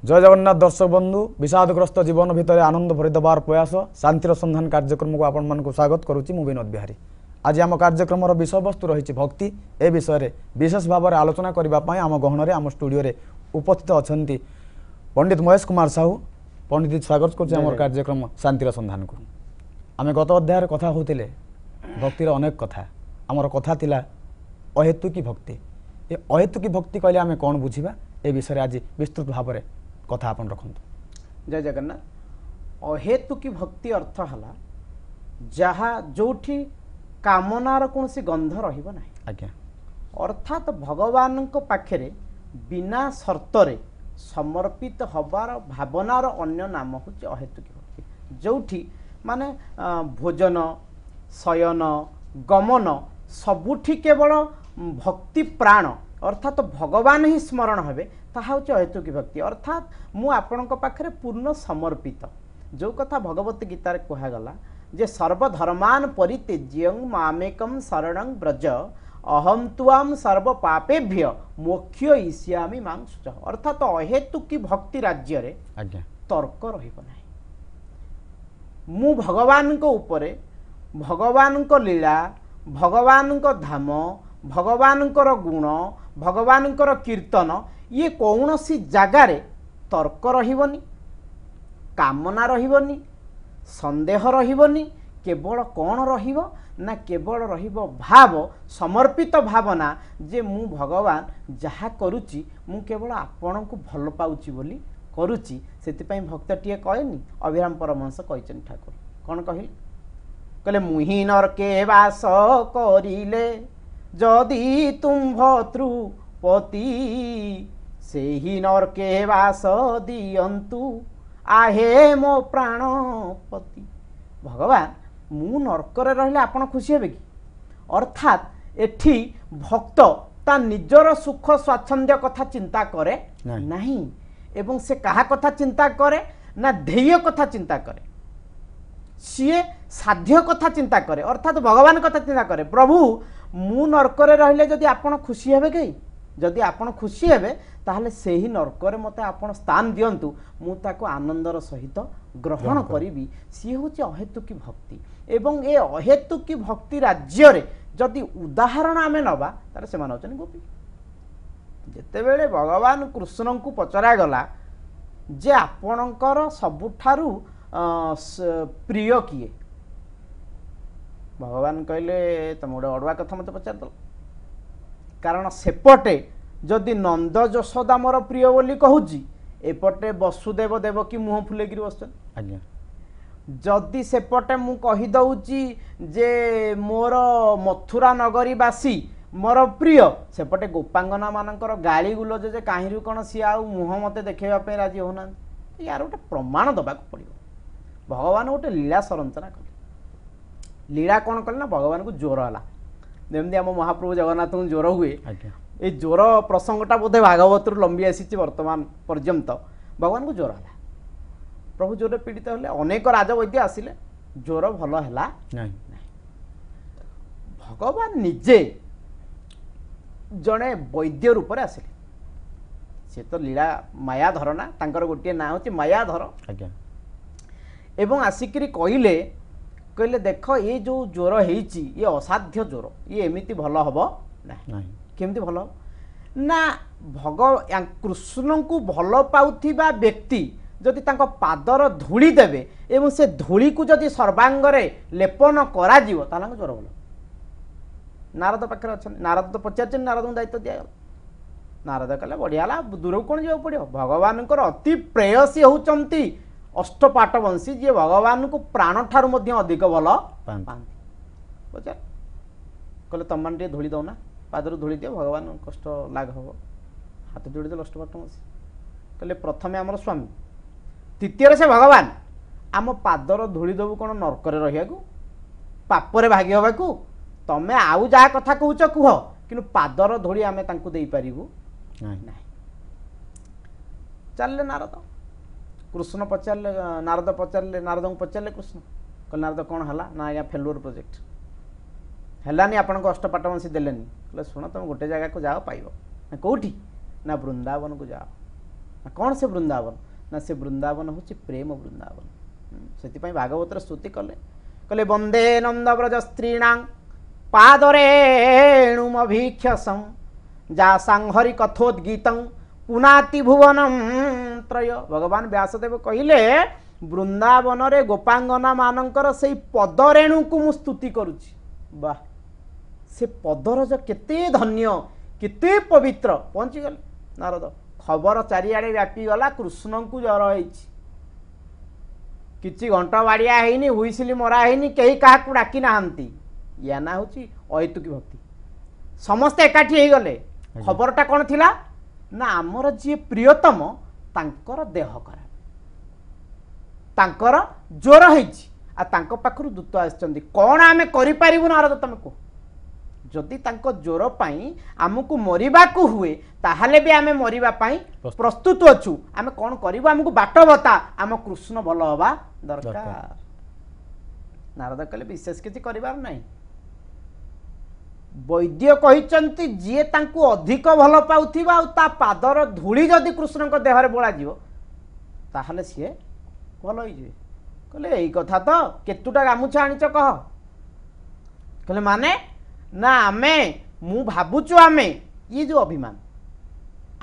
जय जगन्नाथ दर्शक बंधु विषादग्रस्त जीवन भितर आनंद भरी देवार प्रयास शांतिर सन्धान कार्यक्रम को आपण मानक स्वागत करुच्ची मु विनोद बिहारी। आज आम कार्यक्रम विषय वस्तु रही भक्ति ए विषय में विशेष भाव में आलोचना करने आम गहन आम स्टूडियो उपस्थित अच्छा पंडित महेश कुमार साहू। पंडित स्वागत कर कार्यक्रम शांतिर सन्धान को आम गत अध्याय कथा होते भक्तिर अनेक कथा आमर कथा थिला अहेतुकी भक्ति। ये अहेतुकी भक्ति कहले आम कौन बुझा ए विषय आज विस्तृत भाव में कथा आपन रखंतु। जय जगन्नाथ। अहेतुकी भक्ति अर्थ हला जहा जोठी कामनार कौन सी गंध रहिबो नाही। आज्ञा अर्थात भगवान को पाखरे बिना शर्तरे समर्पित हबार भावनार अन्य नाम होची अहेतुकी भक्ति। जोठी माने भोजन शयन गमन सबुठी केवल भक्ति प्राण अर्थात भगवान ही स्मरण हेबे ताहा होची अहेतुकी भक्ति। अर्थात मु आपनक पाखरे पूर्ण समर्पित जो कथा भगवत गीता रे कहा गला जे सर्वधर्मान परित्यज्य मामेकम शरणं व्रज अहम त्वाम सर्व पापेभ्य मोक्षयिष्यामि मां शुचः। अर्थात अहेतुकी भक्ति राज्य रे आज्ञा तर्क रहिबो नाही। मु भगवान को ऊपरे भगवान को लीला भगवान को धाम भगवान को गुण भगवान को कीर्तन ये कौन सी जगार तर्क रहिबनी कामना रहिबनी संदेह रहिबनी केवल कौन रहिबो ना केवल रहिबो भाव समर्पित भावना जे मु भगवान जहा करुची मु केवल आपण को भल पाउची बोली करुची। सेतिपई भक्तटिए कहेनी अभिराम परमहंस कहिचन ठाकुर कौन कहिल कहले मुहि नरके वास करिले जदि तुम भतृपति से ही नरके वास दियंतु आहे मो प्राणपति। भगवान मु नरकरे रहले आपण खुशी हेबे कि? अर्थात एठी भक्त ता निजर सुख स्वाच्छंद्य कथा चिंता करे नहीं एवं से कहा कथा चिंता करे ना ध्येय कथा चिंता करे सीए साध्य कथा चिंता करे अर्थात भगवान कथा चिंता करे। प्रभु मु नरकरे रहले जदि आपण खुशी हेबे कि? जदि आपण खुशी हेबे ताहले सेही नरकरे मते आपण स्थान दियंतु मु ताको आनंदर सहित ग्रहण करिवि। सी होची अहेतुकी भक्ति। एवं ए अहेतुकी भक्ति राज्य रे जदि उदाहरण आमे नबा तारे सेमान होचन गोपी। जेतेबेले भगवान कृष्ण को पचरा गला जे आपणकर सबुठारु प्रिय किए भगवान कहले तुम गोटे अड़ुआ कथा मत पचार दल कारण सेपटे जदि नंद यशोदा मोर प्रिय बोली कहूची एपटे वसुदेव देवकी मुह फुलेकिरी बसन। आज्ञा जदि सेपटे मु कहि दउची जे मोर मथुरा नगरीवासी मोर प्रिय सेपटे गोपांगना मानकर गाली गुलज जे काहिरु कौन सी आ मुह मते देखेबा पे राजी होना यार गोटे प्रमाण दबाक पड़िबो। भगवान गोटे लीला संरचना कले लीला कौन कले ना भगवान को ज्वर है जमी आम महाप्रभु जगन्नाथ को ज्वर हुए ये ज्वर प्रसंगटा बोधे भागवत लंबी आसी वर्तमान पर्यंत भगवान को ज्वर है प्रभु ज्वर पीड़ित हेले अनेक राजवैद्य आसिले ज्वर भल है भगवान निजे जड़े वैद्य रूप से आसिले सी तो लीला मायाधर ना तांकर गोटे ना होची मायाधर आज्ञा एवं आसिकी कहले कहले देख ये जो ज्वर होती ये असाध्य ज्वर ये एमती भल हम ना केमती भल ना कृष्ण को भल पाउथिबा व्यक्ति जदि तांको पादर धूली देवे एवं से धूली को जदि सर्वांगरे लेपन करा जीवो ताला ज्वर भल। नारद पाखे अच्छा नारद तो पचार नारद को दायित्व दिगला नारद कहले बढ़िया दूर कौन जाओ पड़ो भगवान अति प्रेयसी होती अष्टपाटवंशी जी भगवान को प्राण ठारू मध्य अधिक भल पाती पचार कहले तुम मैंने धूली दौना पादर धूली दियो भगवान कष्ट लाग हम हाथ जोड़ी देल अष्टपाटवंशी कहले प्रथम आमर स्वामी तृतीय से भगवान आम पादर धूली देवु कौन नरकरे रहिया पापरे भागी हवा तमें आउ जहाँ कथा कहूच कुह कि पादर धूली आम दे पारू ना चलले नारद कृष्ण पचारे नारद पचारे नारद को पचारे कृष्ण कह नारद कौन है ना आज्ञा फेलुअर प्रोजेक्ट है आपण को अष्टपाटवंशी देलेनी कहले शुण तुम गोटे जगह को जाओ पाइब ना कौटी ना वृंदावन को जाओ कौन से वृंदावन ना से वृंदावन हूँ प्रेम वृंदावन से भागवतर स्तुति कले कले वंदे नंदव्रज स्त्रीणां पादरेणुमभीक्षसं जा सांहरि कथोद्गीतं पुनाति भुवनम त्रय भगवान व्यासदेव कहले वृंदावन रे गोपांगना मानकर से पदरेणु को मु स्तुति करुछि वाह से पदर जो केते धन्य केते पवित्र पहुँची गले नारद खबर चारिआडे व्यापी गला कृष्ण को जर होइछि किछि घंटा बाड़िया हैनी हुइसिली मरा हैनी केही काहाकू डाकी नाहंती या ना होछि अहेतुकी भक्ति समस्त एकाठी हे गले खबरटा कौन थिला ना आमर जी प्रियतम तांकर देह खराब तांकर ज्वर होइछि आ तांको पाखरु दूत आछंती कोन आमे करि परिबु नारद तमे को जदि तांको ज्वर पाई आमको मरिबाकू हुए ताहले भी आमे मरिबा पाई प्रस्तुत अछु आमे कोन करिबु आमको बाट बता आम कृष्ण भल हवा दरकार नारद कहले विशेष किछि करिबार नाही वैद्य कहिचंती जिए तांको अधिक भल पाउथिबा आ ता पादर धूली जदि कृष्ण को देहरे बोला जिवो ताहले सिए भल होई जे कहले एई कथा तो केतुटा गामुछा आनिच कह कहले माने ना आमे मु भाबुचु आमे ये जो अभिमान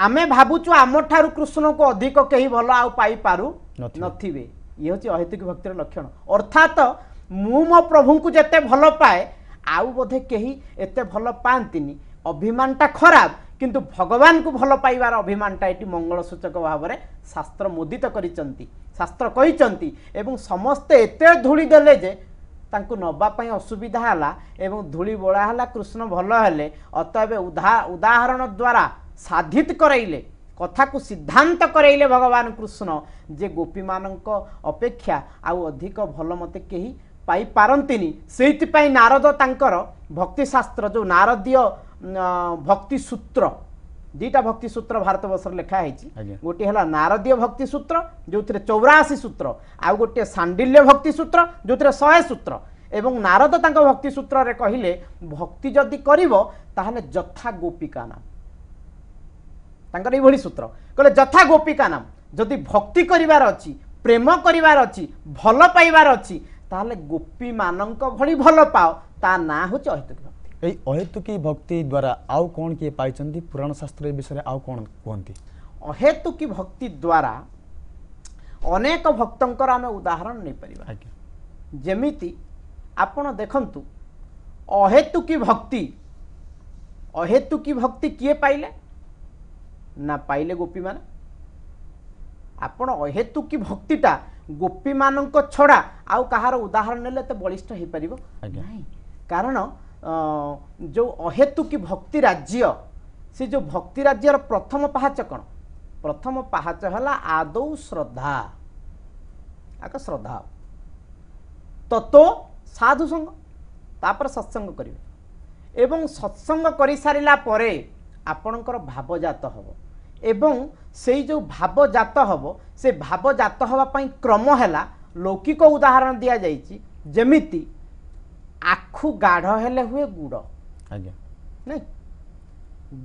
आमे भाबुचु आम ठारू कृष्ण को अधिक कहीं भल आ पाई पारु नथिबे ये होची अहेतुक भक्तिर लक्षण अर्थात मु मो प्रभु को जते भल पाए आउ बोधे कहीं एते भल पांतिनी अभिमानटा खराब किंतु भगवान को भल पाइबार अभिमानटा एटी मंगल सूचक भाव में शास्त्र मुदित करिचंती शास्त्र कहिचंती एवं समस्ते एते धूली देले जे तांको नबा पई असुविधा हला एवं धूली बोला हला कृष्ण भल हेले अतएव उदाहरण द्वारा साधित करैले कथा को सिद्धांत करैले भगवान कृष्ण जे गोपी मानक अपेक्षा आउ अधिक भल मते केही पाई पारंतिनी सेति पई नारद तांकर भक्ति शास्त्र जो नारदीय भक्ति सूत्र दुईटा भक्ति सूत्र भारत वर्ष लिखा है गोटे है नारदीय भक्ति सूत्र जो 84 सूत्र आउ गोटे सांडिल्य भक्ति सूत्र जो 100 सूत्र एवं नारद तांको भक्ति सूत्र रे कहिले भक्ति जदि करिवो ताहले जथा गोपिका नाम तांकर एभली सूत्र कहले जथा गोपिका नाम जदि भक्ति करिवार अछि प्रेम करिवार अछि भल पाइबार अछि ताहले गोपी मानक भली भल पाओ ता ना होछि अहेतुक भक्ति एई अहेतुकी भक्ति द्वारा आउ कोन के पाइचंती पुराण शास्त्र विषय आउ कोन कहंती अहेतुकी भक्ति द्वारा अनेक भक्तंकर आमे उदाहरण नै परिबा जेमिति आपण देखंतु अहेतुकी भक्ति किए पाइले ना पाइले गोपी मान आपण अहेतुकी भक्तिटा गोपी मानक छड़ा आउ कहार उदाहरण नेले तो बलिष्ठ हो परिबो नहीं कारण जो अहेतुकी भक्ति राज्य से जो भक्ति राज्यर प्रथम पाहाच कौन प्रथम पाहाच है आदौ श्रद्धा आक श्रद्धा तत्व साधु संग तापर सत्संग करिवे एवं सत्संग करि सारिला परे आपणकर भावजात हबो एवं से जो भावजात हबो से भावजात हवा पई क्रम हैला लौकिक उदाहरण दिया जाइछि जेमिति आखु गाढ़ हेले हुए गुड़ आज्ञा नहीं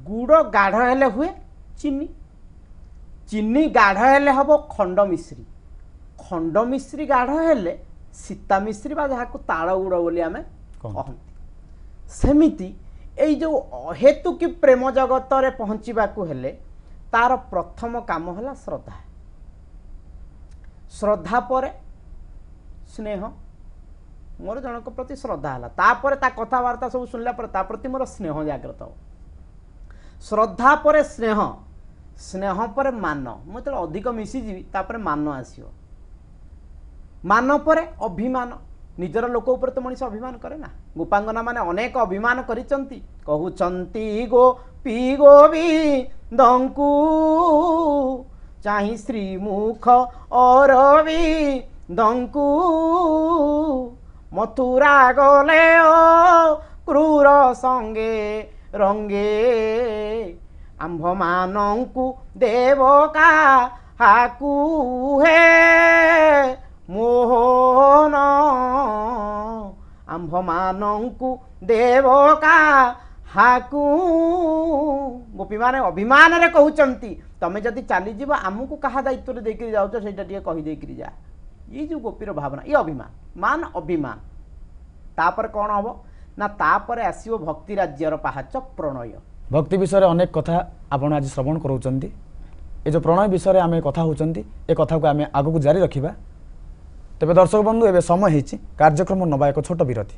गुड़ गाढ़ हेले हुए चीनी चीनी गाढ़ हेले हबो खंड मिश्री गाढ़ हेले सीता मिश्री बा जहा को ताड़ गुड़ बोली आमे कहंती सेमिति एई जो अहेतुकी प्रेम जगत रे पहुंचीबाकू हेले तार प्रथम काम हला श्रद्धा श्रद्धा परे स्नेह मोर जनक प्रति श्रद्धा है तापर ता कथबार्ता सब सुनला पर ता प्रति मोर स्नेह जागृत हो श्रद्धा पर स्नेह स्नेह पर मान मुझे अधिक मिसीजी तापर मान आसो मान पर अभिमान निजर लोक उपर तो मनीष अभिमान करे ना गोपांगना माने अनेक अभिमान करिसंती कहउचंती गोपी गोविंदंकु चाहि श्रीमुख अरविंदंकु मथुरा गले ओ क्रूर संगे रंगे आंभ मानंकु देवका हाकु हे मोहन आंभ मानंकु देवका ହାକୁ ଗୋପୀମାନେ ଅଭିମାନରେ କହୁଛନ୍ତି ତମେ ଯଦି ଚାଲିଯିବ ଆମକୁ କାହା ଦାୟିତ୍ୱରେ ଦେଇକିରି ଯାଉଛ ସେଇଟା ଟିକେ କହିଦେଇକିରି ଯା। ଏଇ ଯେଉଁ ଗୋପୀର ଭାବନା ଇଏ ଅଭିମାନ ମାନ ଅଭିମାନ। ତାପରେ କ'ଣ ହବ ନା ତାପରେ ଆସିବ ଭକ୍ତି ରାଜ୍ୟର ପାହାଚ ପ୍ରଣୟ। ଭକ୍ତି ବିଷୟରେ ଅନେକ କଥା ଆପଣ ଆଜି ଶ୍ରବଣ କରାଉଛନ୍ତି। ଏ ଯେଉଁ ପ୍ରଣୟ ବିଷୟରେ ଆମେ କଥା ହେଉଛନ୍ତି ଏ କଥାକୁ ଆମେ ଆଗକୁ ଜାରି ରଖିବା। ତେବେ ଦର୍ଶକ ବନ୍ଧୁ ଏବେ ସମୟ ହେଇଛି କାର୍ଯ୍ୟକ୍ରମ ନେବା ଏକ ଛୋଟ ବିରତି।